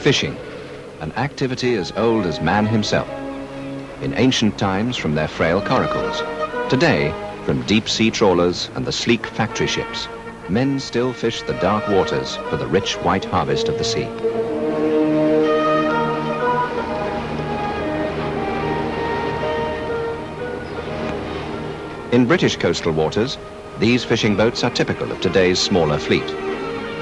Fishing, an activity as old as man himself. In ancient times from their frail coracles. Today, from deep-sea trawlers and the sleek factory ships, men still fish the dark waters for the rich white harvest of the sea. In British coastal waters, these fishing boats are typical of today's smaller fleet.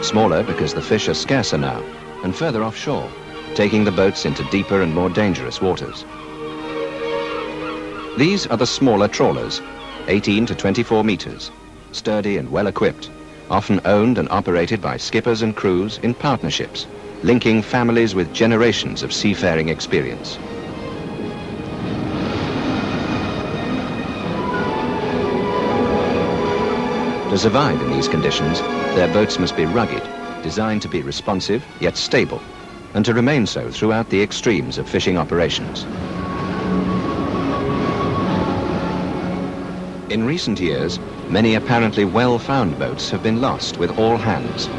Smaller because the fish are scarcer now and further offshore, taking the boats into deeper and more dangerous waters. These are the smaller trawlers, 18 to 24 meters, sturdy and well equipped, often owned and operated by skippers and crews in partnerships, linking families with generations of seafaring experience. To survive in these conditions, their boats must be rugged, designed to be responsive yet stable, and to remain so throughout the extremes of fishing operations. In recent years, many apparently well-found boats have been lost with all hands.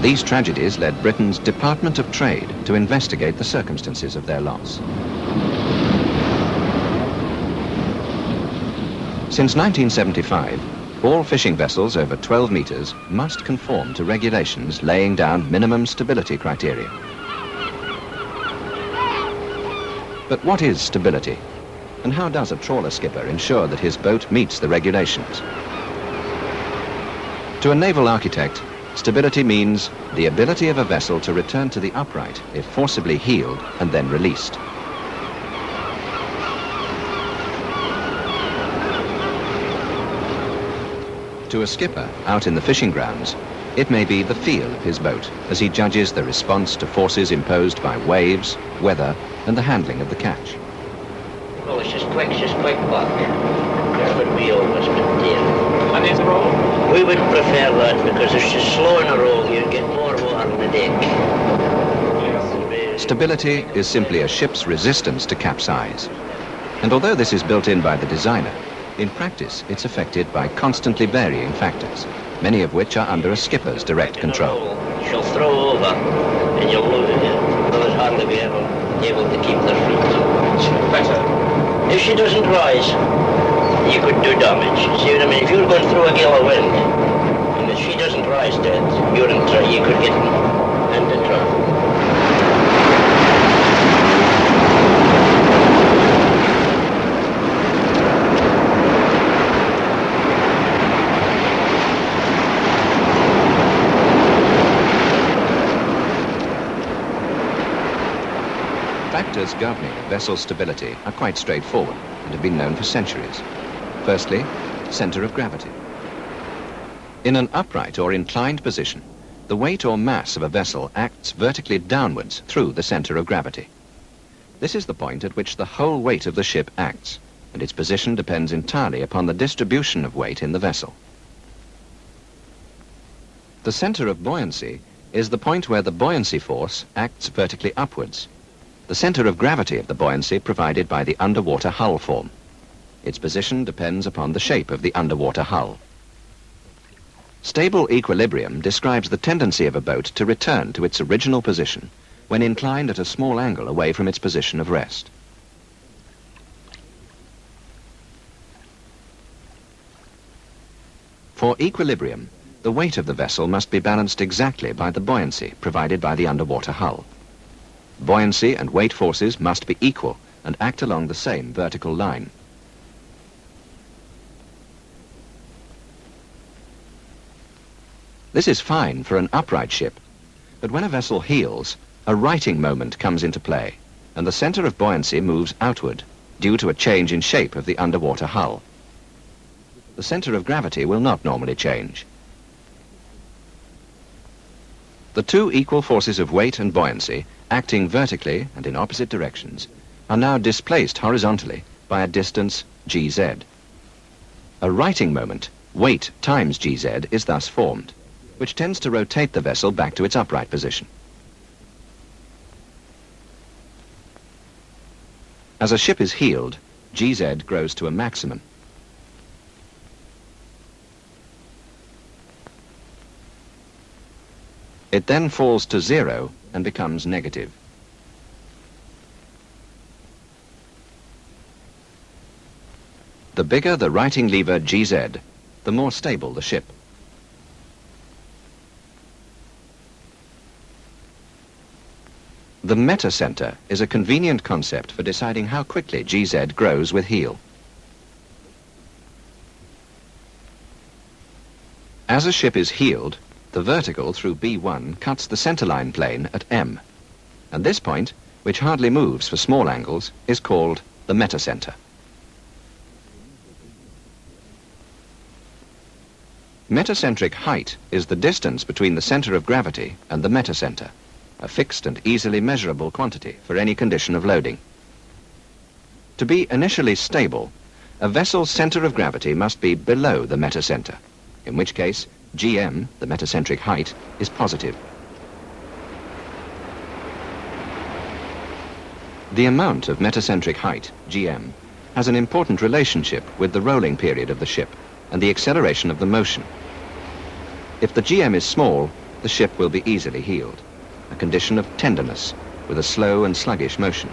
These tragedies led Britain's Department of Trade to investigate the circumstances of their loss. Since 1975, all fishing vessels over 12 meters must conform to regulations laying down minimum stability criteria. But what is stability? And how does a trawler skipper ensure that his boat meets the regulations? To a naval architect, stability means the ability of a vessel to return to the upright if forcibly heeled and then released. To a skipper out in the fishing grounds, it may be the feel of his boat as he judges the response to forces imposed by waves, weather, and the handling of the catch. Well, it's just quick buck. That's what we always maintain. And it's roll? We would prefer that because it's just slow in a roll, you get more water on the deck. Yes. Stability is simply a ship's resistance to capsize. And although this is built in by the designer, in practice it's affected by constantly varying factors, many of which are under a skipper's direct control. She'll throw over and you'll lose it. They'll hardly be able to keep their feet. Better. If she doesn't rise, you could do damage. See what I mean? If you're going through a gale of wind, and if she doesn't rise to it, you could get into trouble. Factors governing a vessel's stability are quite straightforward and have been known for centuries. Firstly, center of gravity. In an upright or inclined position, the weight or mass of a vessel acts vertically downwards through the center of gravity. This is the point at which the whole weight of the ship acts, and its position depends entirely upon the distribution of weight in the vessel. The center of buoyancy is the point where the buoyancy force acts vertically upwards. The center of gravity of the buoyancy provided by the underwater hull form. Its position depends upon the shape of the underwater hull. Stable equilibrium describes the tendency of a boat to return to its original position when inclined at a small angle away from its position of rest. For equilibrium, the weight of the vessel must be balanced exactly by the buoyancy provided by the underwater hull. Buoyancy and weight forces must be equal and act along the same vertical line. This is fine for an upright ship, but when a vessel heels, a righting moment comes into play, and the center of buoyancy moves outward due to a change in shape of the underwater hull. The center of gravity will not normally change. The two equal forces of weight and buoyancy, acting vertically and in opposite directions, are now displaced horizontally by a distance gz. A righting moment, weight times gz, is thus formed, which tends to rotate the vessel back to its upright position. As a ship is heeled, gz grows to a maximum. It then falls to 0 and becomes negative. The bigger the righting lever GZ, the more stable the ship. The metacenter is a convenient concept for deciding how quickly GZ grows with heel. As a ship is heeled, the vertical through B1 cuts the centerline plane at M, and this point, which hardly moves for small angles, is called the metacenter. Metacentric height is the distance between the center of gravity and the metacenter, a fixed and easily measurable quantity for any condition of loading. To be initially stable, a vessel's center of gravity must be below the metacenter, in which case GM, the metacentric height, is positive. The amount of metacentric height, GM, has an important relationship with the rolling period of the ship and the acceleration of the motion. If the GM is small, the ship will be easily heeled, a condition of tenderness with a slow and sluggish motion.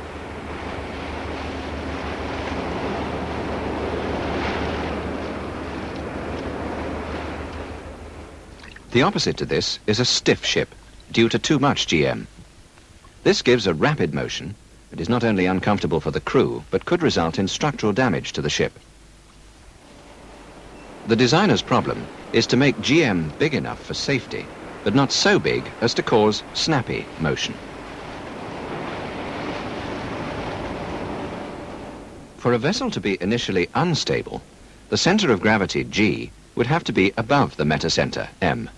The opposite to this is a stiff ship, due to too much GM. This gives a rapid motion. It is not only uncomfortable for the crew, but could result in structural damage to the ship. The designer's problem is to make GM big enough for safety, but not so big as to cause snappy motion. For a vessel to be initially unstable, the center of gravity, G, would have to be above the metacenter, M,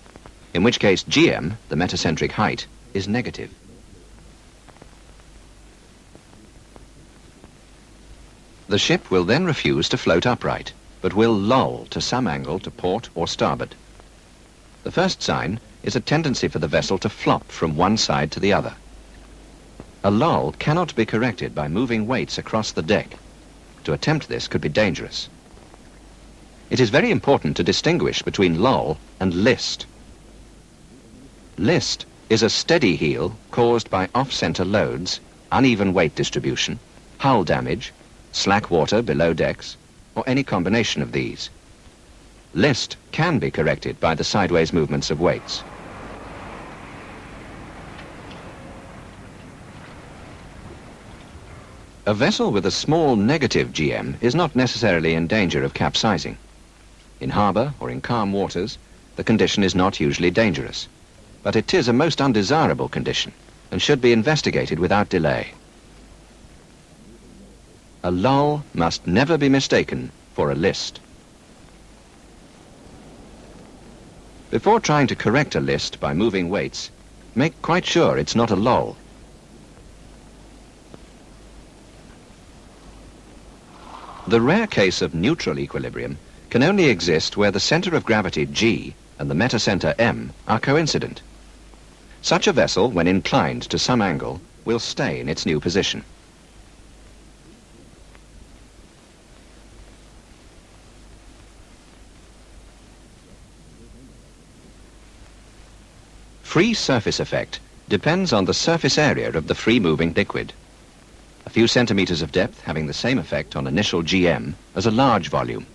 in which case GM, the metacentric height, is negative. The ship will then refuse to float upright, but will loll to some angle to port or starboard. The first sign is a tendency for the vessel to flop from one side to the other. A lull cannot be corrected by moving weights across the deck. To attempt this could be dangerous. It is very important to distinguish between lull and list. List is a steady heel caused by off-center loads, uneven weight distribution, hull damage, slack water below decks, or any combination of these. List can be corrected by the sideways movements of weights. A vessel with a small negative GM is not necessarily in danger of capsizing. In harbour or in calm waters, the condition is not usually dangerous, but it is a most undesirable condition and should be investigated without delay. A lull must never be mistaken for a list. Before trying to correct a list by moving weights, make quite sure it's not a lull. The rare case of neutral equilibrium can only exist where the center of gravity G and the metacenter M are coincident. Such a vessel, when inclined to some angle, will stay in its new position. Free surface effect depends on the surface area of the free-moving liquid. A few centimeters of depth having the same effect on initial GM as a large volume.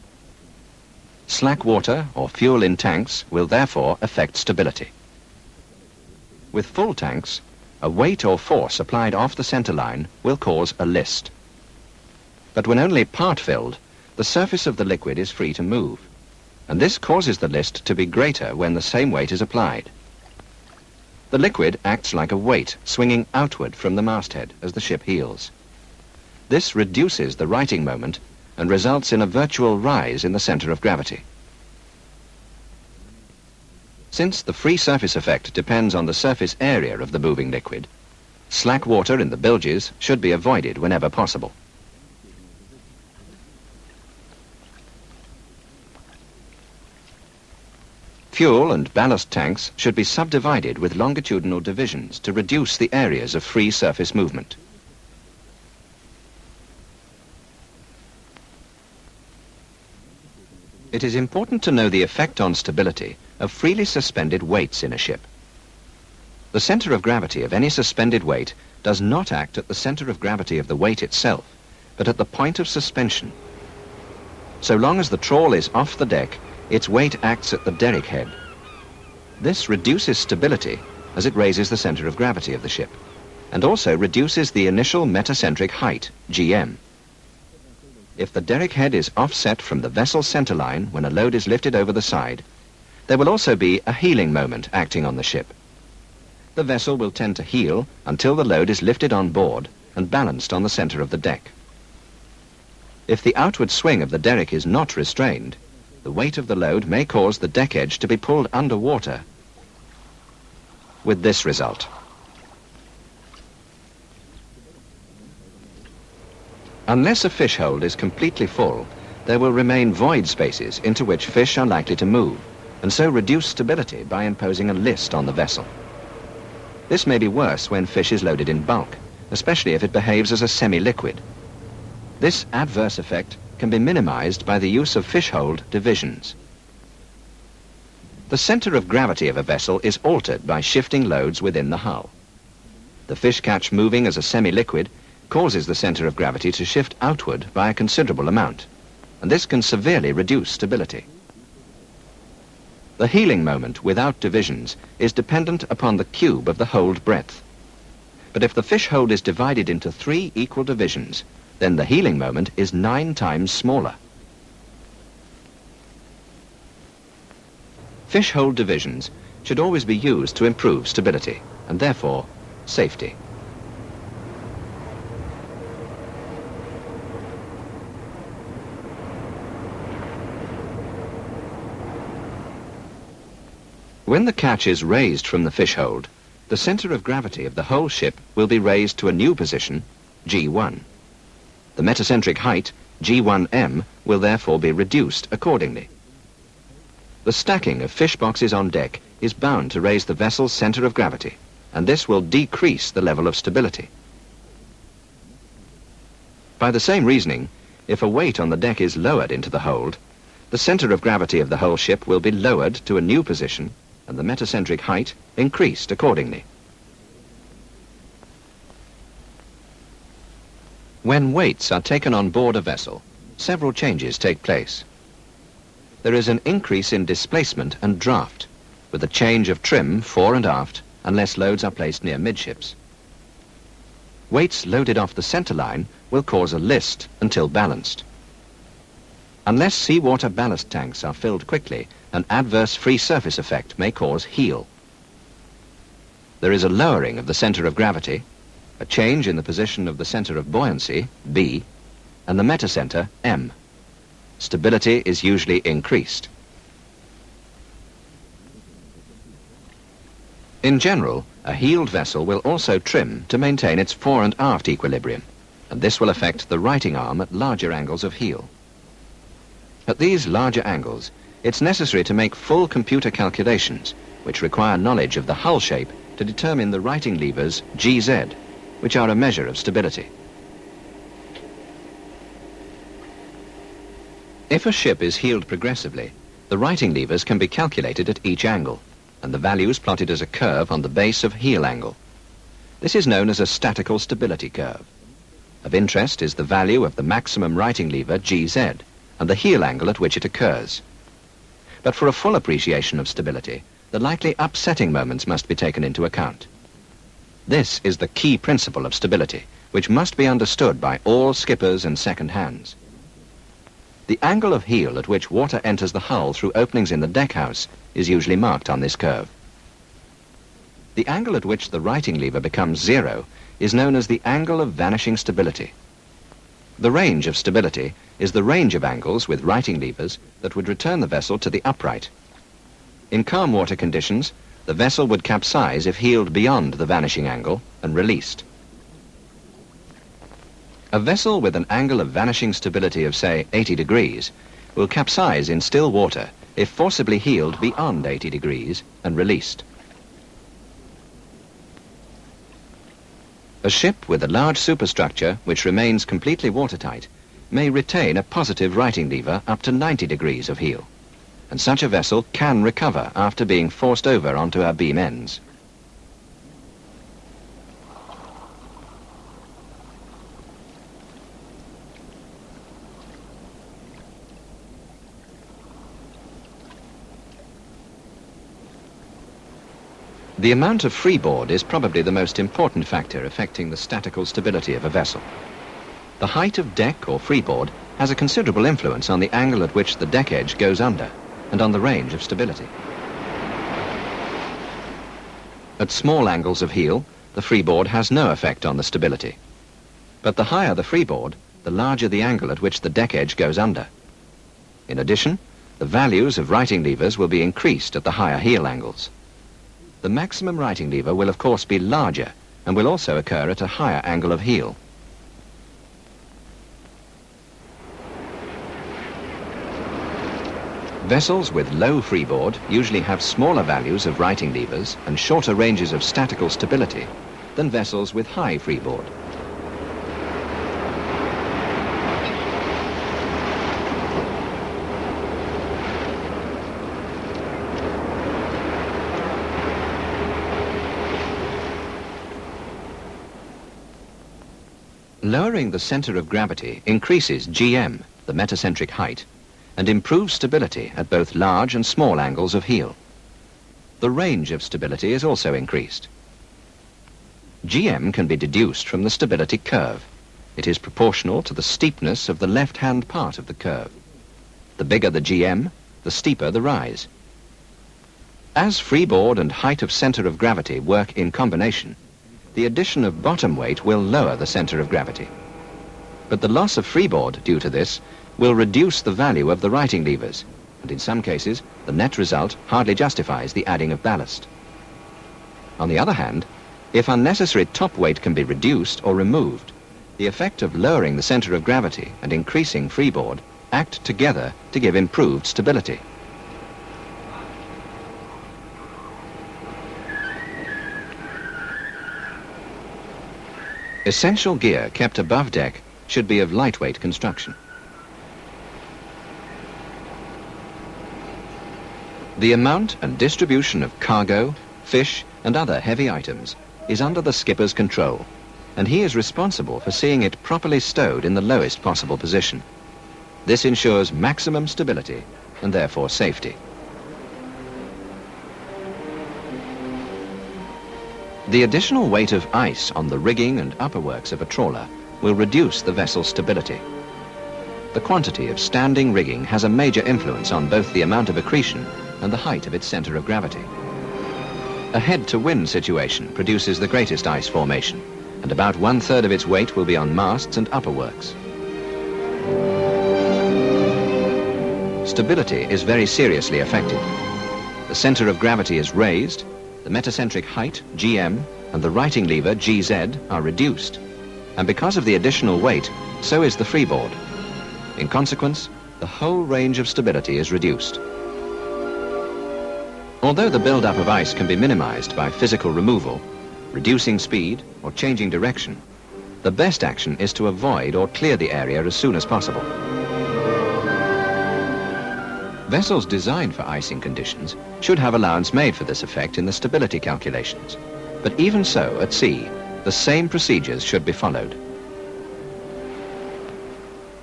Slack water or fuel in tanks will therefore affect stability. With full tanks, a weight or force applied off the center line will cause a list. But when only part filled, the surface of the liquid is free to move, and this causes the list to be greater when the same weight is applied. The liquid acts like a weight swinging outward from the masthead as the ship heels. This reduces the righting moment and results in a virtual rise in the center of gravity. Since the free surface effect depends on the surface area of the moving liquid, slack water in the bilges should be avoided whenever possible. Fuel and ballast tanks should be subdivided with longitudinal divisions to reduce the areas of free surface movement. It is important to know the effect on stability of freely suspended weights in a ship. The center of gravity of any suspended weight does not act at the center of gravity of the weight itself, but at the point of suspension. So long as the trawl is off the deck, its weight acts at the derrick head. This reduces stability as it raises the center of gravity of the ship, and also reduces the initial metacentric height, GM. If the derrick head is offset from the vessel's center line when a load is lifted over the side, there will also be a heeling moment acting on the ship. The vessel will tend to heel until the load is lifted on board and balanced on the center of the deck. If the outward swing of the derrick is not restrained, the weight of the load may cause the deck edge to be pulled underwater, with this result. Unless a fish hold is completely full, there will remain void spaces into which fish are likely to move, and so reduce stability by imposing a list on the vessel. This may be worse when fish is loaded in bulk, especially if it behaves as a semi-liquid. This adverse effect can be minimized by the use of fish hold divisions. The center of gravity of a vessel is altered by shifting loads within the hull. The fish catch moving as a semi-liquid causes the center of gravity to shift outward by a considerable amount, and this can severely reduce stability. The heeling moment without divisions is dependent upon the cube of the hold breadth. But if the fish hold is divided into 3 equal divisions, then the heeling moment is 9 times smaller. Fish hold divisions should always be used to improve stability, and therefore safety. When the catch is raised from the fish hold, the center of gravity of the whole ship will be raised to a new position, G1. The metacentric height, G1M, will therefore be reduced accordingly. The stacking of fish boxes on deck is bound to raise the vessel's center of gravity, and this will decrease the level of stability. By the same reasoning, if a weight on the deck is lowered into the hold, the center of gravity of the whole ship will be lowered to a new position, and the metacentric height increased accordingly. When weights are taken on board a vessel, several changes take place. There is an increase in displacement and draft, with a change of trim fore and aft unless loads are placed near midships. Weights loaded off the center line will cause a list until balanced. Unless seawater ballast tanks are filled quickly, an adverse free surface effect may cause heel. There is a lowering of the center of gravity, a change in the position of the center of buoyancy, B, and the metacenter, M. Stability is usually increased. In general, a heeled vessel will also trim to maintain its fore and aft equilibrium, and this will affect the righting arm at larger angles of heel. At these larger angles, it's necessary to make full computer calculations, which require knowledge of the hull shape to determine the righting levers GZ, which are a measure of stability. If a ship is heeled progressively, the righting levers can be calculated at each angle, and the values plotted as a curve on the base of heel angle. This is known as a statical stability curve. Of interest is the value of the maximum righting lever GZ, and the heel angle at which it occurs. But for a full appreciation of stability, the likely upsetting moments must be taken into account. This is the key principle of stability, which must be understood by all skippers and second hands. The angle of heel at which water enters the hull through openings in the deckhouse is usually marked on this curve. The angle at which the righting lever becomes 0 is known as the angle of vanishing stability. The range of stability is the range of angles with righting levers that would return the vessel to the upright. In calm water conditions, the vessel would capsize if heeled beyond the vanishing angle and released. A vessel with an angle of vanishing stability of, say, 80 degrees will capsize in still water if forcibly heeled beyond 80 degrees and released. A ship with a large superstructure which remains completely watertight may retain a positive righting lever up to 90 degrees of heel, and such a vessel can recover after being forced over onto her beam ends. The amount of freeboard is probably the most important factor affecting the statical stability of a vessel. The height of deck or freeboard has a considerable influence on the angle at which the deck edge goes under and on the range of stability. At small angles of heel, the freeboard has no effect on the stability. But the higher the freeboard, the larger the angle at which the deck edge goes under. In addition, the values of righting levers will be increased at the higher heel angles. The maximum righting lever will of course be larger and will also occur at a higher angle of heel. Vessels with low freeboard usually have smaller values of righting levers and shorter ranges of statical stability than vessels with high freeboard. Lowering the center of gravity increases GM, the metacentric height, and improves stability at both large and small angles of heel. The range of stability is also increased. GM can be deduced from the stability curve. It is proportional to the steepness of the left-hand part of the curve. The bigger the GM, the steeper the rise. As freeboard and height of center of gravity work in combination, the addition of bottom weight will lower the center of gravity. But the loss of freeboard due to this will reduce the value of the righting levers, and in some cases, the net result hardly justifies the adding of ballast. On the other hand, if unnecessary top weight can be reduced or removed, the effect of lowering the center of gravity and increasing freeboard act together to give improved stability. Essential gear kept above deck should be of lightweight construction. The amount and distribution of cargo, fish, and other heavy items is under the skipper's control, and he is responsible for seeing it properly stowed in the lowest possible position. This ensures maximum stability and therefore safety. The additional weight of ice on the rigging and upperworks of a trawler will reduce the vessel's stability. The quantity of standing rigging has a major influence on both the amount of accretion and the height of its center of gravity. A head-to-wind situation produces the greatest ice formation, and about 1/3 of its weight will be on masts and upperworks. Stability is very seriously affected. The center of gravity is raised, the metacentric height, GM, and the righting lever, GZ, are reduced. And because of the additional weight, so is the freeboard. In consequence, the whole range of stability is reduced. Although the build-up of ice can be minimized by physical removal, reducing speed, or changing direction, the best action is to avoid or clear the area as soon as possible. Vessels designed for icing conditions should have allowance made for this effect in the stability calculations. But even so, at sea, the same procedures should be followed.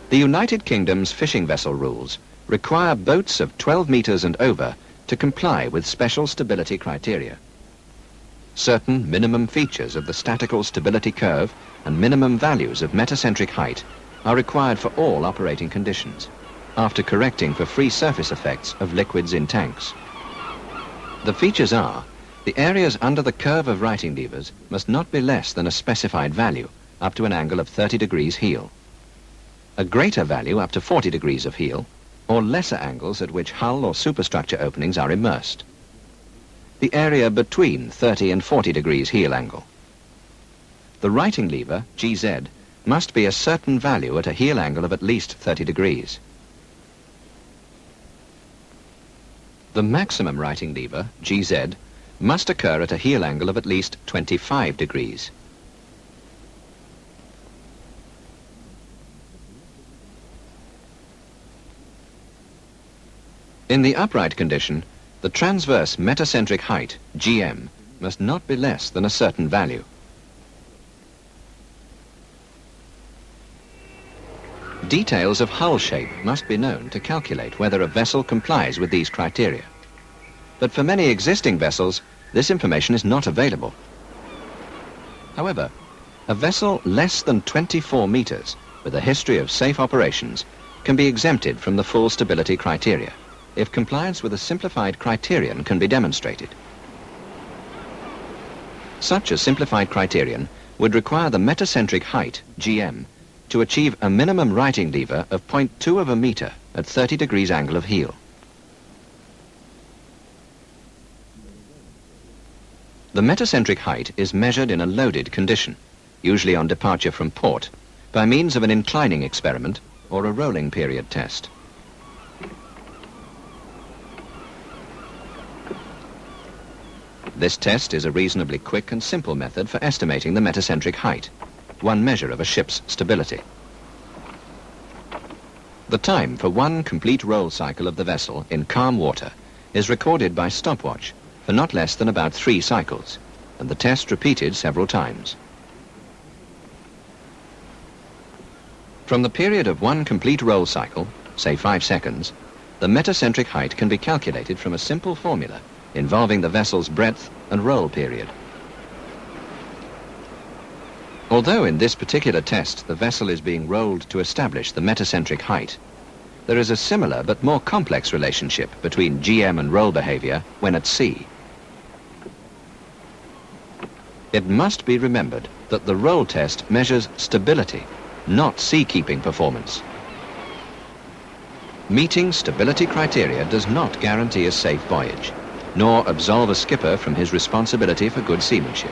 The United Kingdom's fishing vessel rules require boats of 12 meters and over to comply with special stability criteria. Certain minimum features of the statical stability curve and minimum values of metacentric height are required for all operating conditions, after correcting for free surface effects of liquids in tanks. The features are: the areas under the curve of righting levers must not be less than a specified value, up to an angle of 30 degrees heel. A greater value up to 40 degrees of heel, or lesser angles at which hull or superstructure openings are immersed. The area between 30 and 40 degrees heel angle. The righting lever, GZ, must be a certain value at a heel angle of at least 30 degrees. The maximum righting lever, GZ, must occur at a heel angle of at least 25 degrees. In the upright condition, the transverse metacentric height, GM, must not be less than a certain value. Details of hull shape must be known to calculate whether a vessel complies with these criteria. But for many existing vessels, this information is not available. However, a vessel less than 24 meters with a history of safe operations can be exempted from the full stability criteria if compliance with a simplified criterion can be demonstrated. Such a simplified criterion would require the metacentric height, GM, to achieve a minimum righting lever of 0.2 of a meter at 30 degrees angle of heel. The metacentric height is measured in a loaded condition, usually on departure from port, by means of an inclining experiment or a rolling period test. This test is a reasonably quick and simple method for estimating the metacentric height, one measure of a ship's stability. The time for one complete roll cycle of the vessel in calm water is recorded by stopwatch for not less than about 3 cycles, and the test repeated several times. From the period of one complete roll cycle, say 5 seconds, the metacentric height can be calculated from a simple formula involving the vessel's breadth and roll period. Although in this particular test the vessel is being rolled to establish the metacentric height, there is a similar but more complex relationship between GM and roll behavior when at sea. It must be remembered that the roll test measures stability, not seakeeping performance. Meeting stability criteria does not guarantee a safe voyage, nor absolve a skipper from his responsibility for good seamanship.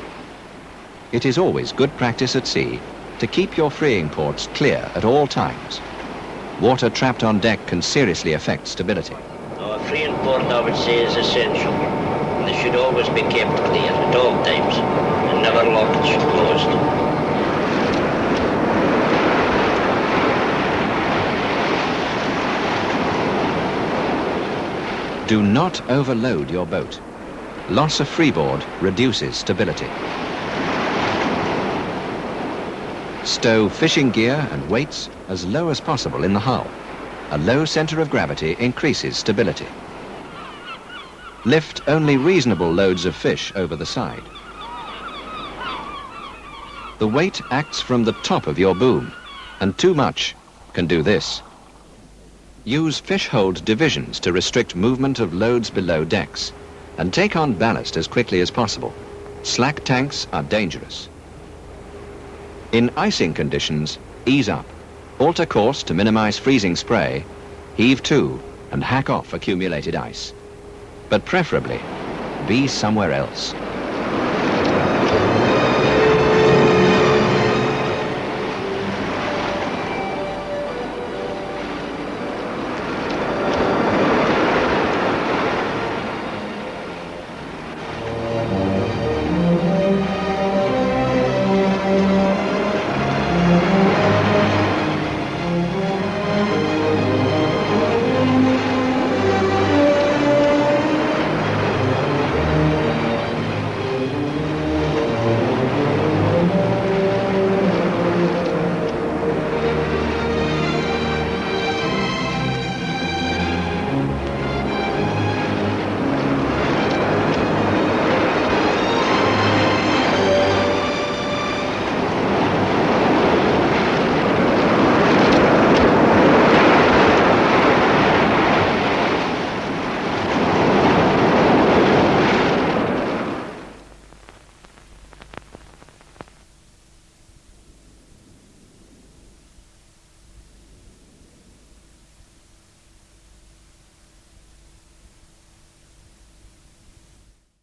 It is always good practice at sea to keep your freeing ports clear at all times. Water trapped on deck can seriously affect stability. A freeing port, I would say, is essential. They should always be kept clear at all times and never locked closed. Do not overload your boat. Loss of freeboard reduces stability. Stow fishing gear and weights as low as possible in the hull. A low center of gravity increases stability. Lift only reasonable loads of fish over the side. The weight acts from the top of your boom, and too much can do this. Use fish hold divisions to restrict movement of loads below decks, and take on ballast as quickly as possible. Slack tanks are dangerous. In icing conditions, ease up, alter course to minimize freezing spray, heave to, and hack off accumulated ice. But preferably, be somewhere else.